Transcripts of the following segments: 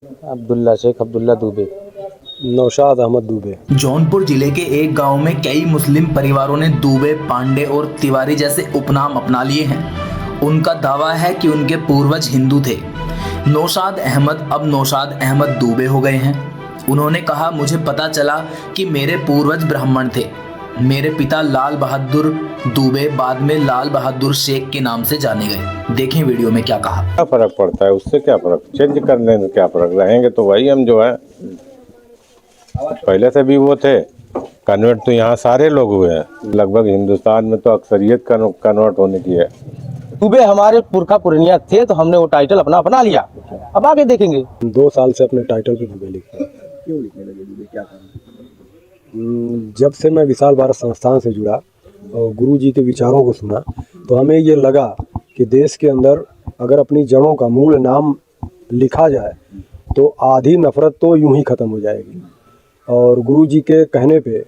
अब्दुल्ला शेख अब्दुल्ला दुबे। नौशाद अहमद दुबे। जौनपुर जिले के एक गांव में कई मुस्लिम परिवारों ने दुबे, पांडे और तिवारी जैसे उपनाम अपना लिए हैं। उनका दावा है कि उनके पूर्वज हिंदू थे। नौशाद अहमद अब नौशाद अहमद दुबे हो गए हैं। उन्होंने कहा, मुझे पता चला कि मेरे पूर्वज ब्राह्मण थे। मेरे पिता लाल बहादुर दुबे बाद में लाल बहादुर शेख के नाम से जाने गए। देखें वीडियो में क्या कहा। क्या फर्क पड़ता है, उससे क्या फर्क, चेंज करने में क्या फर्क, रहेंगे तो वही हम जो है पहले से भी वो थे। कन्वर्ट तो यहाँ सारे लोग हुए हैं, लगभग हिंदुस्तान में तो अक्सरियत कन्वर्ट होने की है। दुबे हमारे पुरखा पुरनिया थे तो हमने वो टाइटल अपना अपना लिया। अब आगे देखेंगे। 2 साल से अपने टाइटल पे दुबे लिखा। क्यों लिखने लगे दुबे, क्या कारण? जब से मैं विशाल भारत संस्थान से जुड़ा और गुरु जी के विचारों को सुना तो हमें ये लगा कि देश के अंदर अगर अपनी जड़ों का मूल नाम लिखा जाए तो आधी नफरत तो यूं ही ख़त्म हो जाएगी। और गुरु जी के कहने पे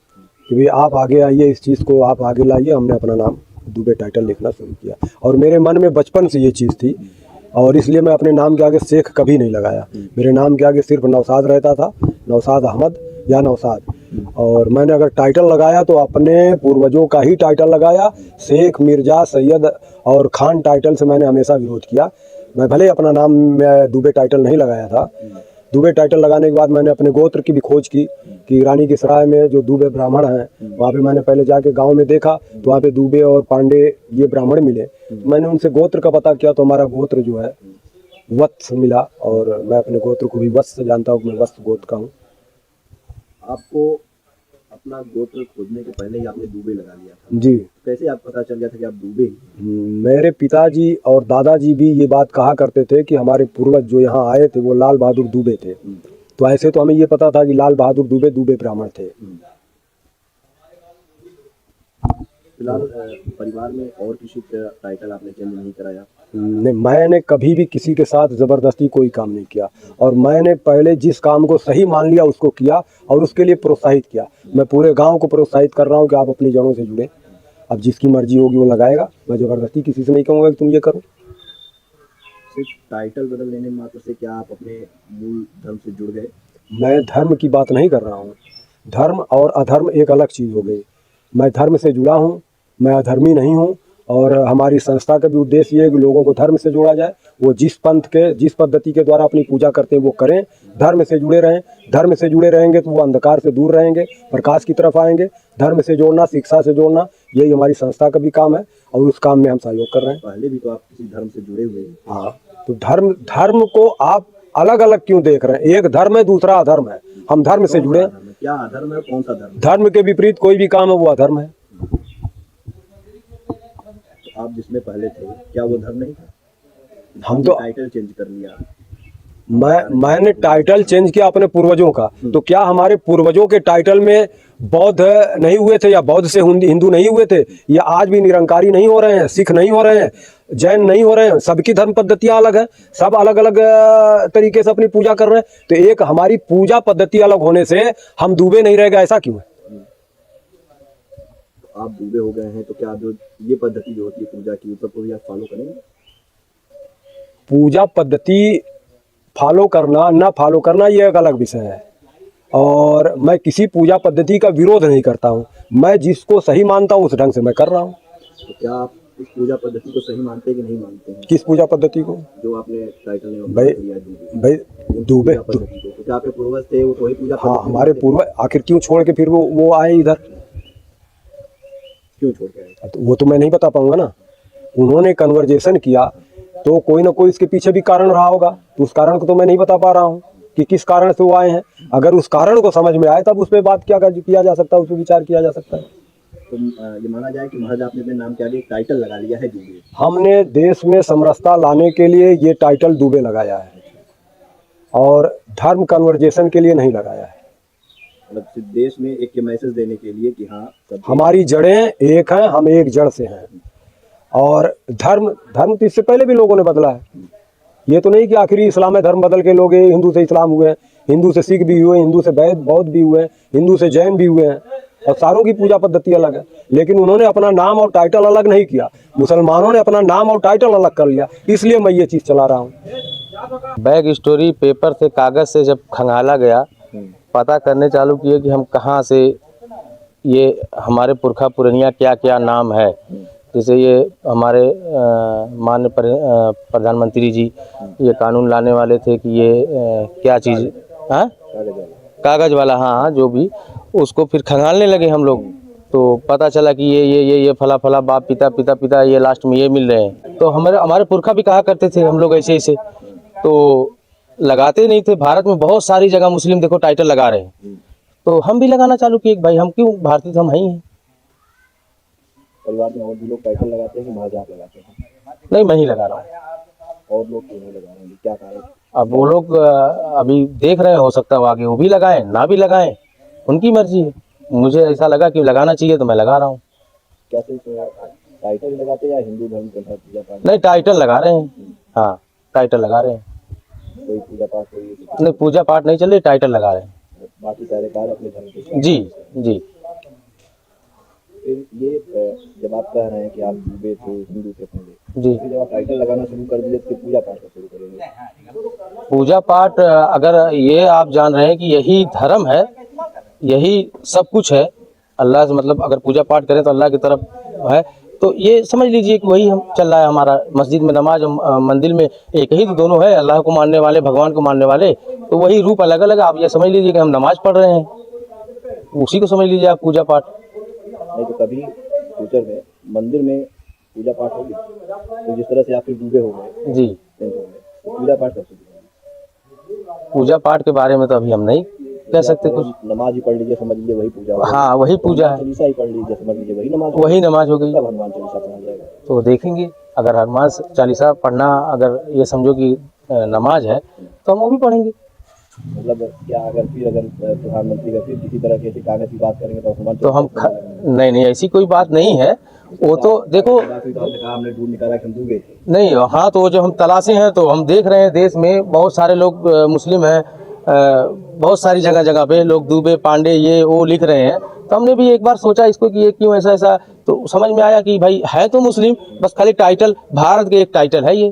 कि भाई आप आगे आइए, इस चीज़ को आप आगे लाइए, हमने अपना नाम दुबे टाइटल लिखना शुरू किया। और मेरे मन में बचपन से ये चीज़ थी और इसलिए मैं अपने नाम के आगे शेख कभी नहीं लगाया। मेरे नाम के आगे सिर्फ नौशाद रहता था, नौशाद अहमद या नौशाद। और मैंने अगर टाइटल लगाया तो अपने पूर्वजों का ही टाइटल लगाया। शेख, मिर्ज़ा, सैयद और खान टाइटल से मैंने हमेशा विरोध किया। मैं भले अपना नाम में दुबे टाइटल नहीं लगाया था। दुबे टाइटल लगाने के बाद मैंने अपने गोत्र की भी खोज की कि रानी की सराय में जो दुबे ब्राह्मण हैं वहाँ पे मैंने पहले जाके गांव में देखा तो वहाँ पे दुबे और पांडे ये ब्राह्मण मिले। मैंने उनसे गोत्र का पता किया तो हमारा गोत्र जो है वत्स मिला। और मैं अपने गोत्र को भी वत्स जानता हूँ, मैं वत्स गोत्र का हूँ। आपको अपना गोत्र खोजने के पहले ही आपने दुबे लगा लिया था जी। कैसे आप पता चल गया था कि आप दुबे हैं? मेरे पिताजी और दादाजी भी ये बात कहा करते थे कि हमारे पूर्वज जो यहाँ आए थे वो लाल बहादुर दुबे थे। तो ऐसे तो हमें ये पता था कि लाल बहादुर दुबे दुबे ब्राह्मण थे। फिलहाल परिवार में और किसी का टाइटल आपने चेंज नहीं कराया? नहीं, मैंने कभी भी किसी के साथ ज़बरदस्ती कोई काम नहीं किया। और मैंने पहले जिस काम को सही मान लिया उसको किया और उसके लिए प्रोत्साहित किया। मैं पूरे गांव को प्रोत्साहित कर रहा हूं कि आप अपनी जड़ों से जुड़ें। अब जिसकी मर्जी होगी वो लगाएगा, मैं ज़बरदस्ती किसी से नहीं कहूँगा कि तुम ये करो। सिर्फ टाइटल बदल लेने मात्र से क्या आप अपने मूल धर्म से जुड़ गए? मैं धर्म की बात नहीं कर रहा हूँ। धर्म और अधर्म एक अलग चीज़ हो गई। मैं धर्म से जुड़ा हूँ, मैं अधर्मी नहीं हूँ। और हमारी संस्था का भी उद्देश्य ये है कि लोगों को धर्म से जोड़ा जाए। वो जिस पंथ के, जिस पद्धति के द्वारा अपनी पूजा करते हैं वो करें, धर्म से जुड़े रहें। धर्म से जुड़े रहेंगे तो वो अंधकार से दूर रहेंगे, प्रकाश की तरफ आएंगे। धर्म से जोड़ना, शिक्षा से जोड़ना, यही हमारी संस्था का भी काम है और उस काम में हम सहयोग कर रहे हैं। पहले भी तो आप किसी धर्म से जुड़े हुए हैं। हाँ, तो धर्म को आप अलग अलग क्यों देख रहे हैं? एक धर्म है, दूसरा अधर्म है। हम धर्म से जुड़े। क्या अधर्म है, कौन सा धर्म? धर्म के विपरीत कोई भी काम है वो अधर्म है। आप जिसमें पहले थे क्या वो धर्म नहीं था? हम तो टाइटल चेंज कर लिया। मैंने टाइटल चेंज किया अपने पूर्वजों का। तो क्या हमारे पूर्वजों के टाइटल में बौद्ध नहीं हुए थे या बौद्ध से हिंदू नहीं हुए थे? या आज भी निरंकारी नहीं हो रहे हैं, सिख नहीं हो रहे हैं, जैन नहीं हो रहे हैं? सबकी धर्म पद्धतियां अलग है, सब अलग अलग तरीके से अपनी पूजा कर रहे हैं। तो एक हमारी पूजा पद्धति अलग होने से हम दुबे नहीं रह गए, ऐसा क्यों है? आप दुबे हो गए हैं तो क्या जो ये पद्धति जो होती है पूजा की, सबको भी आप फॉलो करेंगे? पूजा पद्धति फॉलो करना ना फॉलो करना ये एक अलग विषय है। और मैं किसी पूजा पद्धति का विरोध नहीं करता हूँ। मैं जिसको सही मानता हूँ उस ढंग से मैं कर रहा हूँ। तो क्या आप इस पूजा पद्धति को सही मानते हैं कि नहीं मानते हैं? किस पूजा पद्धति को? जो आपने टाइटल में भाई लिया दुबे। भाई दुबे पद्धति को क्या आपके पूर्वज थे वो वही पूजा हाँ, पद्धति हमारे मानते पूर्वज आखिर क्यों छोड़ के फिर वो आए इधर? थे? क्यों छोड़ के आए? तो वो तो मैं नहीं बता पाऊंगा ना। उन्होंने कन्वर्जेशन किया तो कोई ना कोई इसके पीछे भी कारण रहा होगा। तो उस कारण को तो मैं नहीं बता पा रहा हूँ कि किस कारण से वो आए हैं। अगर उस कारण को समझ में आए तब उस पर बात किया जा सकता है, उस पर विचार किया जा सकता है। तो ये माना जाए कि महज आपने अपने नाम के आगे एक टाइटल लगा लिया है दुबे। हमने देश में समरसता लाने के लिए ये टाइटल दुबे लगाया है और धर्म कन्वर्जेशन के लिए नहीं लगाया है। मतलब सिर्फ देश में एक ये मैसेज देने के लिए कि हाँ हमारी जड़ें एक हैं, हम एक जड़ से हैं। और धर्म तो इससे पहले भी लोगों ने बदला है। ये तो नहीं कि आखिरी इस्लाम में धर्म बदल के लोग हिंदू से इस्लाम हुए हैं, हिंदू से सिख भी हुए, हिंदू से बौद्ध भी हुए, हिंदू से जैन भी हुए हैं। और सारों की पूजा पद्धति अलग है, लेकिन उन्होंने अपना नाम और टाइटल अलग नहीं किया। मुसलमानों ने अपना नाम और टाइटल अलग कर लिया, इसलिए मैं ये चीज़ चला रहा हूँ। बैग स्टोरी पेपर से कागज से जब खंगाला गया, पता करने चालू किए कि हम कहाँ से ये हमारे पुरखा पुरनिया क्या क्या नाम है। जैसे ये हमारे माननीय प्रधानमंत्री जी ये कानून लाने वाले थे कि ये क्या चीज़, हाँ कागज वाला, हाँ जो भी, उसको फिर खंगालने लगे हम लोग। तो पता चला कि ये फला फला बाप पिता पिता पिता ये लास्ट में ये मिल रहे हैं। तो हमारे पुरखा भी कहा करते थे हम लोग ऐसे ऐसे, तो लगाते नहीं थे। भारत में बहुत सारी जगह मुस्लिम देखो टाइटल लगा रहे हैं, तो हम भी लगाना चालू किए कि भाई हम क्यों, भारतीय तो हम ही हैं। परिवार में और भी लोग टाइटल लगाते हैं कि महज आप लगाते हैं? नहीं, मैं ही लगा रहा हूँ। और लोग क्यों नहीं लगा रहे हैं, क्या कारण? अब वो लोग अभी देख रहे हैं, हो सकता है आगे वो भी लगाएं ना भी लगाएं, उनकी मर्जी है। मुझे ऐसा लगा कि लगाना चाहिए तो मैं लगा रहा हूँ। क्या सिर्फ टाइटल लगाते हैं या हिंदू धर्म के साथ पूजा पाठ? नहीं, टाइटल लगा रहे हैं, हाँ टाइटल लगा रहे हैं। कोई पूजा पाठ कोई नहीं, पूजा पाठ नहीं चल रही, टाइटल लगा रहे हैं। बाकी सारे कार्य अपने धर्म के साथ? जी जी। फिर ये जब आप कह रहे हैं कि आप डूबे थे, हिंदू थे पहले, जी, फिर जब आप टाइटल लगाना शुरू कर दिए तो पूजा पाठ कब शुरू करेंगे? पूजा पाठ अगर ये आप जान रहे हैं कि यही धर्म है, यही सब कुछ है, अल्लाह से मतलब अगर पूजा पाठ करें तो अल्लाह की तरफ है, तो ये समझ लीजिए कि वही हम चल रहा है हमारा। मस्जिद में नमाज, मंदिर में एक ही तो दोनों है, अल्लाह को मानने वाले, भगवान को मानने वाले, तो वही रूप अलग अलग। आप ये समझ लीजिए कि हम नमाज पढ़ रहे हैं, उसी को समझ लीजिए आप पूजा पाठ। नहीं तो कभी फ्यूचर में मंदिर में पूजा पाठ होगी तो जिस तरह से आप फिर डूबे हो गए, जी, चेंज हो गए, तो पूजा पाठ कब शुरू करेंगे? पूजा पाठ के बारे में तो अभी हम नहीं कह सकते कुछ। नमाज ही पढ़ लीजिए, समझ लीजिए वही पूजा होगी। हाँ, वही पूजा है, चालीसा ही पढ़ लीजिए, समझ लीजिए वही नमाज होगी। वही नमाज हो गई। तब हनुमान चालीसा पढ़ा जाएगा। तो देखेंगे, अगर हनुमान चालीसा पढ़ना, अगर ये समझो कि नमाज है, तो हम वो भी पढ़ेंगे। मतलब क्या अगर प्रधानमंत्री का फिर किसी तरह के ऐसे कागज की बात करेंगे तो हनुमान तो हम चालीसा नहीं, ऐसी कोई बात नहीं है। वो तो देखो, आपने कहा हमने ढूंढ निकाला कि हम डूबे थे। नहीं, हाँ तो जो हम तलाशे हैं तो हम देख रहे हैं देश में बहुत सारे लोग मुस्लिम हैं, बहुत सारी जगह जगह पे लोग दुबे पांडे ये वो लिख रहे हैं। तो हमने भी एक बार सोचा इसको कि ये क्यों ऐसा ऐसा, तो समझ में आया कि भाई है तो मुस्लिम, बस खाली टाइटल, भारत के एक टाइटल है ये।